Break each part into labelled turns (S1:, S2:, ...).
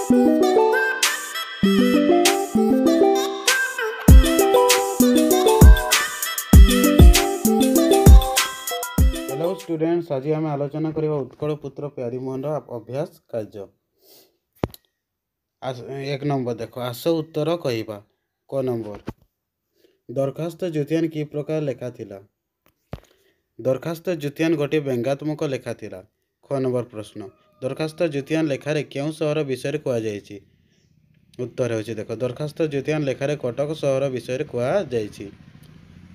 S1: Hello students, आज आम आलोचना करवा उत्कल पुत्र प्यारीमोहन अभ्यास कार्य। एक नंबर देख, आस उत्तर कहवा। क नंबर, दरखास्त जुतियान कि प्रकार लेखा थिला। दरखास्त जुतियान गोटे व्यंग्यात्मक लेखा थिला। ख नंबर प्रश्न, दरखास्त जुतियान लेखारे केउं सहर विषय कुआଯାଇଛି। उत्तर होछि देख, दरखास्त जुतियान लेखारे कटक सहर विषय कुआଯାଇଛି।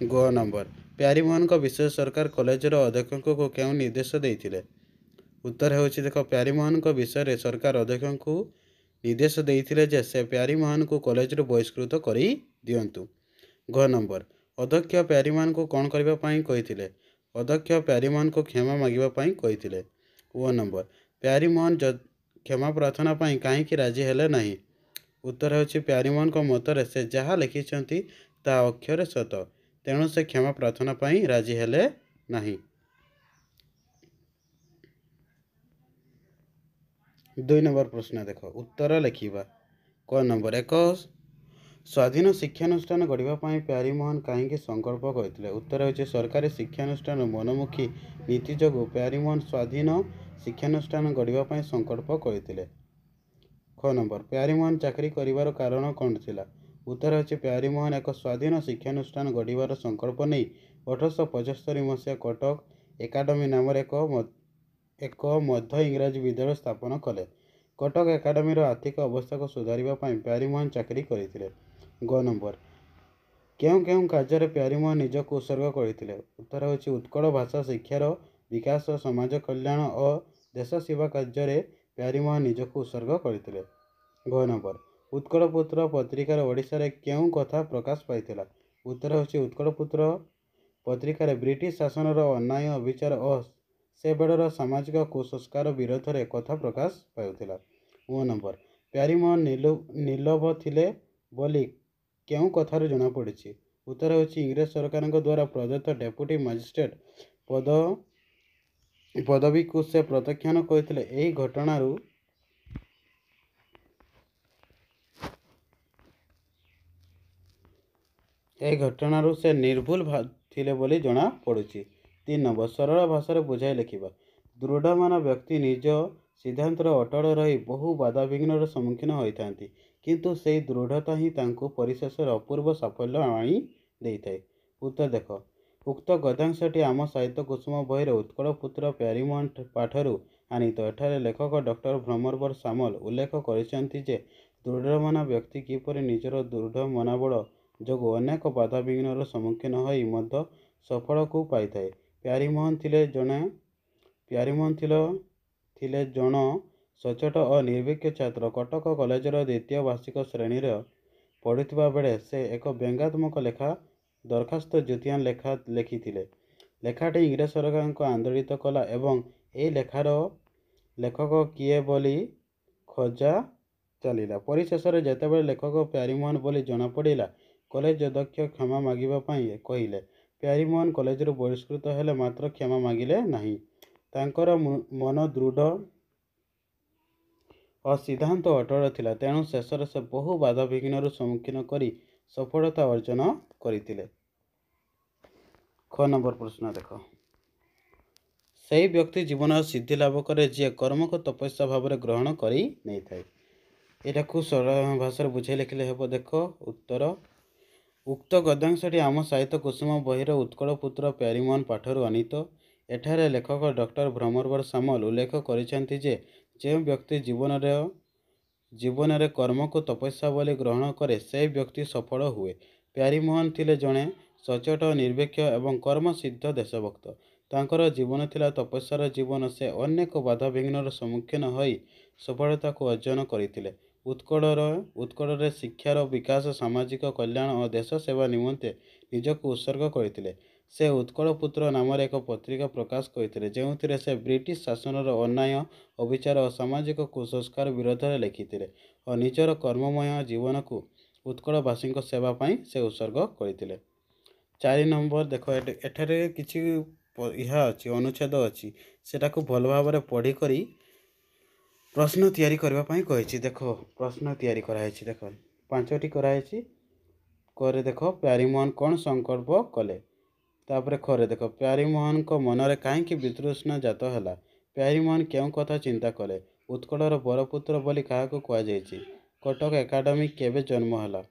S1: ग नंबर, प्यारीमोहन विषय सरकार कॉलेजर अध्यक्ष को क्यों निर्देश देते। उत्तर होछि देख, प्यारीमोहन विषय सरकार अध्यक्ष को निर्देश देते जे से प्यारीमोहन को कॉलेज बहिष्कृत कर दियंतु। घ नंबर, अध्यक्ष प्यारीमोहन को कौन करने कही। अध्यक्ष प्यारीमोहन को क्षमा मांगवाई कही। ओ नंबर, प्यारीमोहन क्षमा प्रार्थना कहीं राजी हेले नहीं। उत्तर होछि प्यारीमोहन मतरे से जहाँ लिखिं ता अक्षर सत, तेणु से क्षमा प्रार्थना राजी हेले नहीं। 2 नंबर प्रश्न देख, उत्तर लिखा। क नंबर, एक स्वाधीन शिक्षानुष्ठान गढ़ापी प्यारीमोहन कहीं संकल्प करते। उत्तर होछि सरकारी शिक्षानुष्ठान मनमुखी नीति जो प्यारीमोहन स्वाधीन शिक्षानुष्ठान गढ़ापी संकल्प करते। ख नंबर, प्यारीमोहन चाकरी करिवार कारण कौन थिला। उत्तर होछि प्यारीमोहन एक स्वाधीन शिक्षानुष्ठान गढ़ार संकल्प नहीं 1875 मसीहा कटक एकाडेमी नाम एक मध्य इंग्राजी विद्यालय स्थापन कले। कटक एकाडेमीर आर्थिक अवस्था को सुधारिबा पई प्यारीमोहन चाकरी करथिले। ग नंबर, केउं केउं कार्य प्यारीमोहन निजक उत्सर्ग करथिले। उत्तर होछि उत्कल भाषा शिक्षार विकास, समाज कल्याण और देश सेवा कार्य प्यारीमोहन निजक उत्सर्ग करथिले। घ नंबर, उत्कल पुत्र पत्रिकार ओडिशा केउं कथा प्रकाश पाइथिला। उत्तर होछि उत्कल पुत्र पत्रिकार ब्रिटिश शासनर अन्याय अविचार और से बेड़र सामाजिक कुसंस्कार विरोध में कथा प्रकाश पाउथिला। ओ नंबर, प्यारीमोहन निर्लोभ थिले बोली केउं कथार जना पड़िछि। उत्तर होछि इंग्रेज सरकार द्वारा प्रदत्त डेप्यूटी मजिस्ट्रेट पदवी को से प्रत्याख्यान करथिले। एही घटनारू से निर्भुल थिले बोली जना पड़ुछि। 3 नंबर, सरल भाषा बुझाई लिखा। दृढ़मान व्यक्ति निज सिद्धांतर अटल रही बहु बाधाविघ्नर सम्मुखीन होता, किंतु से दृढ़ता ही तांको परिशेष अपूर्व साफल्य आनी देइथाय। उत्तर देख, उक्त गद्यांशटी आम साहित्य कुसुम बहिर उत्कल पुत्र प्यारीमोहन पाठरू आनीत। एठारे लेखक डॉक्टर भ्रमरवर सामल उल्लेख करिसेंति जे दृढ़मान व्यक्ति किपरि निजर दृढ़ मनोबल जोगु अनेक बाधाविघ्नर सम्मुखीन होई मध्य सफल को पाइथाय। प्यारीमोहन थिले जन सचोट और निर्भीक छात्र। कटक कॉलेजर द्वितीय वार्षिक श्रेणी पढ़ुवा बेले से एक व्यंग्यात्मक लेखा दरखास्त जुतियान लेखिथिले। लेखाटी इंग्रेज सरकार को आंदोलित कला एवं ए लेखार लेखक किए बोली खोजा चलिला। परिशेष जेतेबेले लेखक प्यारीमोहन बोली जना पड़िला, कॉलेज अध्यक्ष क्षमा मागिबापई कहिले। प्यारीमोहन कॉलेज बहिष्कृत हेले मात्र क्षमा मागिले नहीं। तांकर मन दृढ़ और सिद्धांत अटल थिला, तेणु शेष से बहु बाधाविघ्नर सम्मुखीन करी सफलता अर्जन करथिले। ख नंबर प्रश्न देख, सही व्यक्ति जीवन सिद्धि लाभ करे जे कर्म को तपस्या भाव में ग्रहण करी नहीं थाए। एटा को सरल भाषा बुझे लिखले हेबो। देख उत्तर, उक्त गद्यांशटी आम साहित्य कुसुम बहिर उत्कल पुत्र प्यारीमोहन पाठरू आनीत। एठारे लेखक डॉक्टर भ्रमरवर सामल उल्लेख करिसेंति जे जो व्यक्ति जीवन रे कर्म को तपस्या बोली ग्रहण करे से व्यक्ति सफल हुए। प्यारीमोहन थिले जणे सचोट, निर्भीक एवं कर्म सिद्ध देशभक्त। तांकर जीवन थिला तपस्यार जीवन। से अनेक बाधाविघ्नर सम्मुखीन होई सफलता को अर्जन करथिले। उत्कल शिक्षार विकास, सामाजिक कल्याण और देश सेवा निमंते निजक उत्सर्ग करथिले। से उत्कल पुत्र नाम एक पत्रिका प्रकाश करथिले, जेउथिरे से ब्रिटिश शासनर अन्याय अविचार और सामाजिक कुसंस्कार विरोध में लिखिथिले और निजर कर्ममय जीवन को उत्कलवासी सेवा पाई से उत्सर्ग करथिले। 4 नंबर देख, एठारे किछि अनुच्छेद अच्छी सेटा को भल भाव पढ़ी करी प्रश्न तैयारी करबा पई कहिछि देखो प्रश्न तैयारी कराहेछि देखो पांचटी कराहेछि करे देखो प्यारीमोहन कौन संकल्प कले तापर खरे देखो प्यारीमोहन को मनरे काहेकि वितृष्णा जात हैला प्यारीमोहन केउ कथा चिंता कले उत्कलर बरपुत्र बोली काहाकू कुआ जायछि कटक एकाडेमी केबे जन्म हैला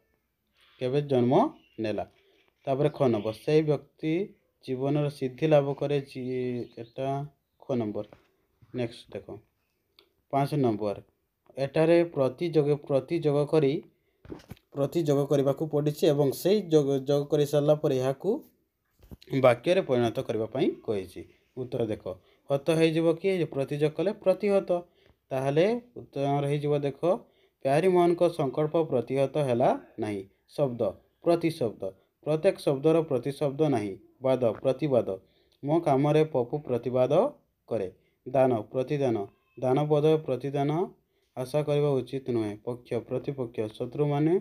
S1: केबे जन्म नेला तापर ख नंबर से व्यक्ति जीवन सिद्धि लाभ करे एटा ख नंबर नेक्स्ट देखो 5 नंबर एटारे प्रतिजोग କରିବାକୁ ପଡ଼ିଛି ଏବଂ ସେଇ ଯୋଗ କରି ସାରିଲା ପରେ ଏହାକୁ ବାକ୍ୟରେ ପରିଣତ କରିବା ପାଇଁ କହିଛି ଉତ୍ତର ଦେଖ ହତ ହେଇଯିବ କି ପ୍ରତିଯୋଗ କଲେ ପ୍ରତିହତ ତାହେଲେ ଉତ୍ତର ହେଇଯିବ ଦେଖ ପ୍ୟାରୀମୋହନଙ୍କ ସଂକଳ୍ପ ପ୍ରତିହତ ହେଲା ନାହିଁ ଶବ୍ଦ ପ୍ରତିଶବ୍ଦ ପ୍ରତ୍ୟେକ ଶବ୍ଦର ପ୍ରତିଶବ୍ଦ ନାହିଁ ବାଦ ପ୍ରତିବାଦ ମୋ କାମରେ ପପୁ ପ୍ରତିବାଦ କରେ ଦାନ ପ୍ରତିଦାନ ଦାନ ବଦଳ ପ୍ରତିଦାନ आशा करबा उचित नुहे पक्ष प्रतिपक्ष शत्रु माने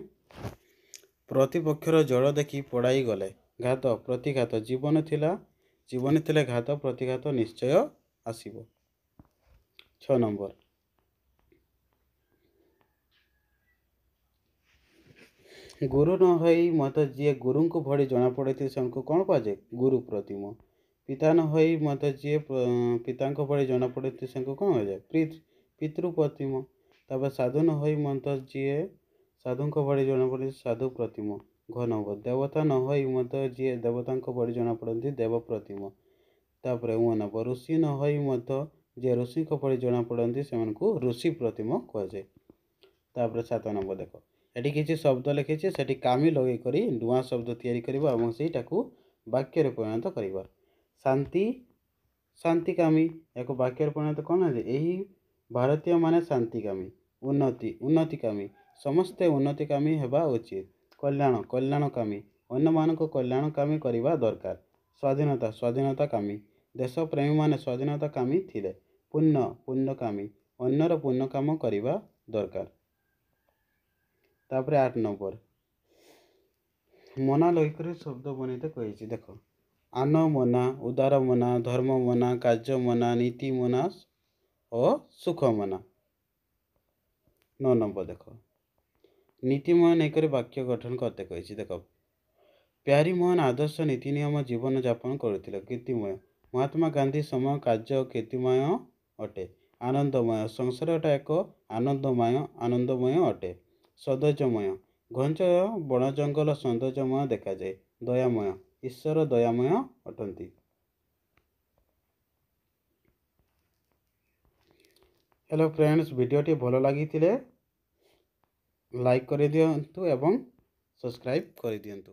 S1: प्रतिपक्षर जड़ देखि पड़ाई गले घात प्रतिघात जीवन थिले घात प्रतिघात निश्चय आसीबो 6 नंबर गुरु न होई मत जी गुरु को भड़ी जना पड़े को कौन कहुए गुरु प्रतिम पिता न होई मत जी पिता भड़ी जना पड़े को कौन कहुए पितृ प्रतिम तापर साधु न होई मत जी साधु भड़ी जना पड़े साधु प्रतिम घ नंबर देवता न होई मत जी देवता भड़ी जना पड़ती देव प्रतिम तापर उ नंबर ऋषि न होई मत जी ऋषि भड़ी जना पड़ती से ऋषि प्रतिम कहुए तापर 7 नंबर देख एटी किसी शब्द लिखी से कामी लगे करी नुआ शब्द तैयारी करबा एवं सेटाकू वाक्य परिणत करबा शांति शांतिकामी एक वाक्य परिणत कौन है यही भारतीय माने शांतिकामी उन्नति उन्नतिकामी समस्ते उन्नतिकामी हेबा उचित कल्याण कल्याणकामी अन्य मानक कल्याणकामी करबा दरकार स्वाधीनता स्वाधीनताकामी देशप्रेमी माने स्वाधीनताकामी थिले पुण्य पुण्यकामी अन्यर पुण्य काम करबा दरकार तापर 8 नंबर मना लईकर शब्द बनते कही देख आन मना उदार मना धर्म मना कार्य मना नीति मना और सुख मना 9 नंबर देख नीतिमय नहीं वाक्य गठन करते कही देख प्यारीमोहन आदर्श नीति नियम जीवन यापन करते कीर्तिमय महात्मा गांधी समय कार्य कीर्तिमय अटे आनंदमय संसारटा एक आनंदमय अटे सौंदर्यमय घंच बण जंगल सौंदर्यमय देखा जाए दयामय ईश्वर दयामय अटंती हेलो फ्रेंड्स वीडियोटी भल लगी लाइक कर दिंतु एवं सब्सक्राइब कर दिंतु।